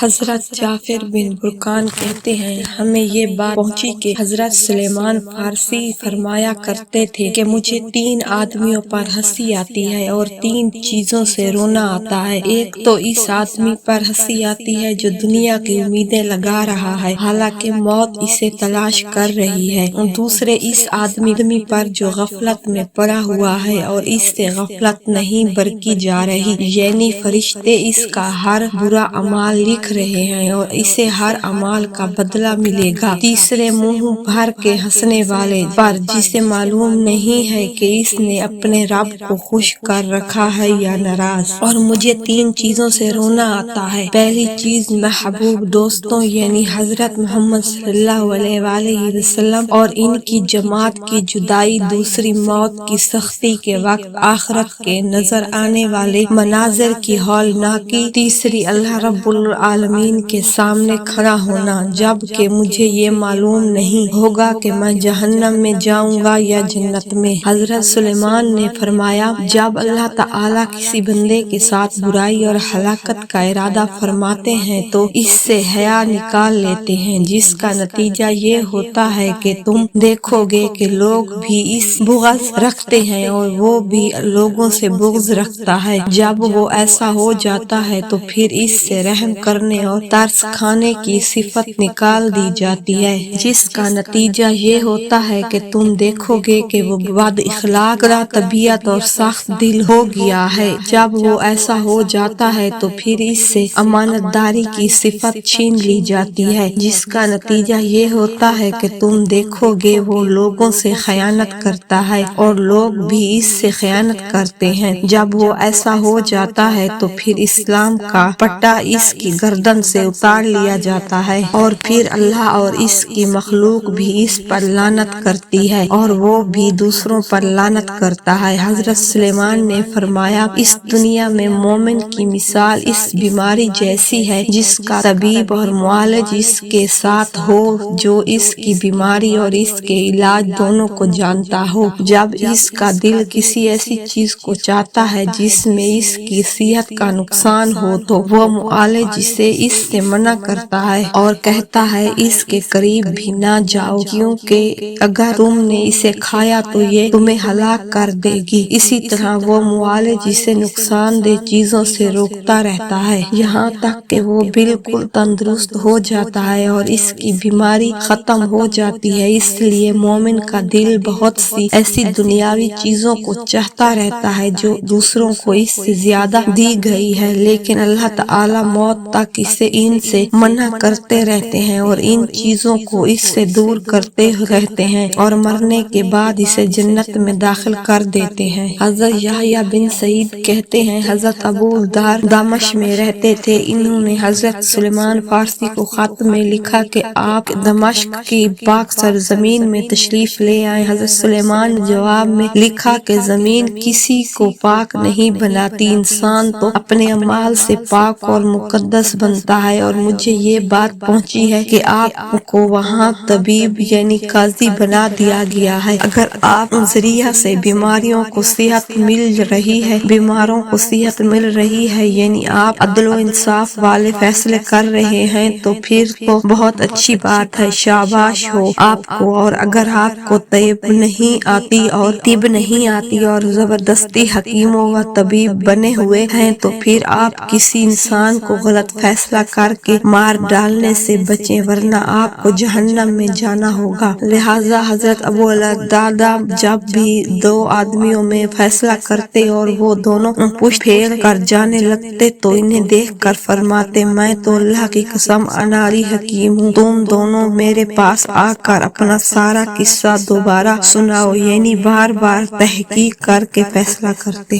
حضرت جعفر بن برقان کہتے ہیں ہمیں یہ بات پہنچی کہ حضرت سلیمان فارسی فرمایا کرتے تھے کہ مجھے 3 آدمیوں پر ہنسی آتی ہے اور 3 چیزوں سے رونا آتا ہے۔ ایک تو اس آدمی پر ہنسی آتی ہے جو دنیا کی امیدیں لگا رہا ہے حالانکہ موت اسے تلاش کر رہی ہے۔ دوسرے اس آدمی پر جو غفلت میں پڑا ہوا ہے اور اس سے غفلت نہیں برکی جا رہی، یعنی فرشتے اس کا ہر برا اعمال لکھ رہے ہیں اور اسے ہر اعمال کا بدلہ ملے گا۔ تیسرے منہ بھر کے ہنسنے والے پر جسے معلوم نہیں ہے کہ اس نے اپنے رب کو خوش کر رکھا ہے یا ناراض۔ اور مجھے 3 چیزوں سے رونا آتا ہے۔ پہلی چیز محبوب دوستوں یعنی حضرت محمد صلی اللہ علیہ وآلہ وسلم اور ان کی جماعت کی جدائی، دوسری موت کی سختی کے وقت آخرت کے نظر آنے والے مناظر کی ہولناکی، تیسری اللہ رب العالمین کے سامنے کھڑا ہونا جب کہ مجھے یہ معلوم نہیں ہوگا کہ میں جہنم میں جاؤں گا یا جنت میں۔ حضرت سلیمان نے فرمایا جب اللہ تعالیٰ کسی بندے کے ساتھ برائی اور ہلاکت کا ارادہ فرماتے ہیں تو اس سے حیا نکال لیتے ہیں، جس کا نتیجہ یہ ہوتا ہے کہ تم دیکھو گے کہ لوگ بھی اس بغض رکھتے ہیں اور وہ بھی لوگوں سے بغض رکھتا ہے۔ جب وہ ایسا ہو جاتا ہے تو پھر اس سے رحم کرنے اور ترس کھانے کی صفت نکال دی جاتی ہے، جس کا نتیجہ یہ ہوتا ہے کہ تم دیکھو گے کہ وہ بد اخلاق، طبیعت اور سخت دل ہو گیا ہے۔ جب وہ ایسا ہو جاتا ہے تو پھر اس سے امانت داری کی صفت چھین لی جاتی ہے، جس کا نتیجہ یہ ہوتا ہے کہ تم دیکھو گے وہ لوگوں سے خیانت کرتا ہے اور لوگ بھی اس سے خیانت کرتے ہیں۔ جب وہ ایسا ہو جاتا ہے تو پھر اسلام کا پٹا اس کی گردن سے اتار لیا جاتا ہے اور پھر اللہ اور اس کی مخلوق بھی اس پر لعنت کرتی ہے اور وہ بھی دوسروں پر لعنت کرتا ہے۔ حضرت سلیمان نے فرمایا اس دنیا میں مومن کی مثال اس بیماری جیسی ہے جس کا طبیب اور معالج اس کے ساتھ ہو، جو اس کی بیماری اور اس کے علاج دونوں کو جانتا ہو۔ جب اس کا دل کسی ایسی چیز کو چاہتا ہے جس میں اس کی صحت کا نقصان ہو تو وہ معالج اسے اس سے منع کرتا ہے اور کہتا ہے اس کے قریب بھی نہ جاؤ کیونکہ اگر تم نے اسے کھایا تو یہ تمہیں ہلاک کر دے گی۔ اسی طرح وہ معالج اسے نقصان دہ چیزوں سے روکتا رہتا ہے یہاں تک کہ وہ بالکل تندرست ہو جاتا ہے اور اس کی بیماری ختم ہو جاتی ہے۔ اس لیے مومن کا دل بہت سی ایسی دنیاوی چیزوں کو چاہتا رہتا ہے جو دوسروں کو اس سے زیادہ دی گئی ہے، لیکن اللہ تعالی موت تک اسے ان سے منع کرتے رہتے ہیں اور ان چیزوں کو اس سے دور کرتے رہتے ہیں اور مرنے کے بعد اسے جنت میں داخل کر دیتے ہیں۔ حضرت یحییٰ بن سعید کہتے ہیں حضرت ابو الدار دمشق میں رہتے تھے، انہوں نے حضرت سلیمان فارسی کو خط میں لکھا کہ آپ دمشق کی پاک سرزمین میں تشریف لے آئیں۔ حضرت سلیمان نے جواب میں لکھا کہ زمین کسی کو پاک نہیں بناتی، انسان تو اپنے اعمال سے پاک اور مقدس بنتا ہے، اور مجھے یہ بات پہنچی ہے کہ آپ کو وہاں طبیب یعنی قاضی بنا دیا گیا ہے۔ اگر آپ ذریعہ سے بیماریوں کو صحت مل رہی ہے، بیماروں کو صحت مل رہی ہے، یعنی آپ عدل و انصاف والے فیصلے کر رہے ہیں تو پھر تو بہت اچھی بات ہے، شاباش ہو آپ کو۔ اور اگر آپ کو طب نہیں آتی اور زبردستی حکیموں و طبیب بنے ہوئے ہیں تو پھر آپ کسی انسان کو غلط فیصلہ کر کے مار ڈالنے سے بچیں ورنہ آپ کو جہنم میں جانا ہوگا۔ لہٰذا حضرت ابو الدرداء جب بھی 2 آدمیوں میں فیصلہ کرتے اور وہ دونوں پشت پھیر کر جانے لگتے تو انہیں دیکھ کر فرماتے میں تو اللہ کی قسم اناری حکیم ہوں، تم دونوں میرے پاس آ کر اپنا سارا قصہ دوبارہ سناؤ، یعنی بار بار تحقیق کر کے فیصلہ کرتے۔